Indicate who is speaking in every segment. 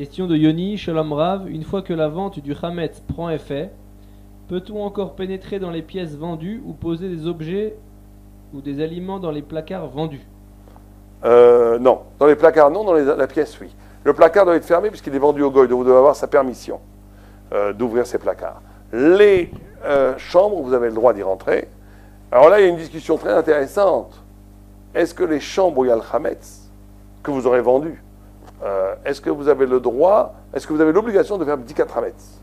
Speaker 1: Question de Yoni, Shalom Rav. Une fois que la vente du Hametz prend effet, peut-on encore pénétrer dans les pièces vendues ou poser des objets ou des aliments dans les placards vendus?
Speaker 2: Non. Dans les placards, non. Dans la pièce, oui. Le placard doit être fermé puisqu'il est vendu au goy, donc vous devez avoir sa permission d'ouvrir ces placards. Les chambres, vous avez le droit d'y rentrer. Alors là, il y a une discussion très intéressante. Est-ce que les chambres où il y a le Hametz, que vous aurez vendu, est-ce que vous avez le droit, est-ce que vous avez l'obligation de faire Bdikat Hametz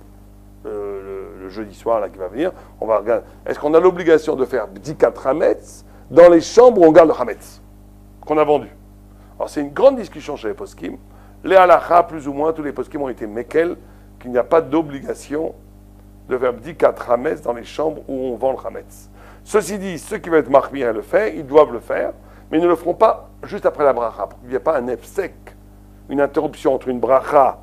Speaker 2: le jeudi soir là, qui va venir, on va regarder. Est-ce qu'on a l'obligation de faire Bdikat Hametz dans les chambres où on garde le Hametz qu'on a vendu? Alors c'est une grande discussion chez les poskim. Les halakha, plus ou moins, tous les poskim ont été mekel, qu'il n'y a pas d'obligation de faire Bdikat Hametz dans les chambres où on vend le Hametz. Ceci dit, ceux qui veulent être marmir et le faire, ils doivent le faire, mais ils ne le feront pas juste après la bracha, pour qu'il n'y ait pas un efsek, une interruption entre une bracha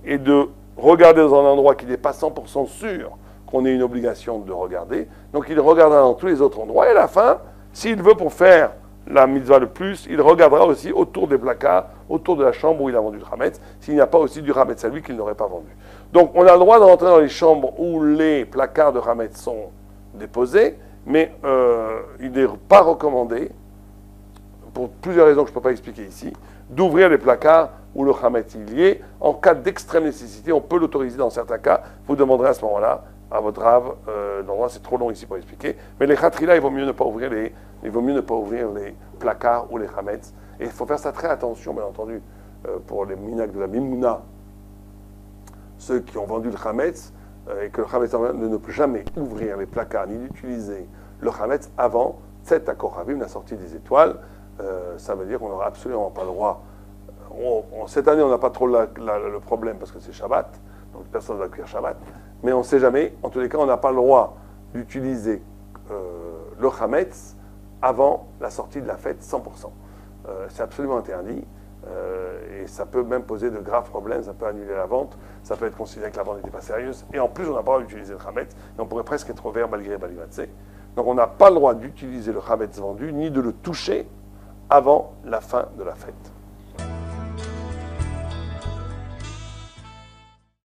Speaker 2: et de regarder dans un endroit qui n'est pas 100% sûr qu'on ait une obligation de regarder. Donc il regardera dans tous les autres endroits, et à la fin, s'il veut pour faire la mitzvah le plus, il regardera aussi autour des placards, autour de la chambre où il a vendu le Hametz, s'il n'y a pas aussi du Hametz à lui qu'il n'aurait pas vendu. Donc on a le droit de rentrer dans les chambres où les placards de Hametz sont déposés, mais il n'est pas recommandé, pour plusieurs raisons que je ne peux pas expliquer ici, d'ouvrir les placards où le Hametz il y est. En cas d'extrême nécessité, on peut l'autoriser dans certains cas. Vous demanderez à ce moment-là à votre rave. Non, c'est trop long ici pour expliquer. Mais les khatrila, il vaut mieux ne pas ouvrir les placards ou les Hametz. Et il faut faire ça très attention, bien entendu, pour les minak de la Mimouna, ceux qui ont vendu le Hametz, et que le Hametz de ne peut jamais ouvrir les placards ni d'utiliser le Hametz avant Tzet HaKochavim, la sortie des étoiles. Ça veut dire qu'on n'aura absolument pas le droit. Cette année, on n'a pas trop le problème parce que c'est Shabbat, donc personne ne va cuire Shabbat. Mais on ne sait jamais. En tous les cas, on n'a pas le droit d'utiliser le Hametz avant la sortie de la fête 100%. C'est absolument interdit. Et ça peut même poser de graves problèmes. Ça peut annuler la vente. Ça peut être considéré que la vente n'était pas sérieuse. Et en plus, on n'a pas le droit d'utiliser le Hametz. Et on pourrait presque être ouvert malgré Balimatsé. Donc on n'a pas le droit d'utiliser le Hametz vendu, ni de le toucher avant la fin de la fête.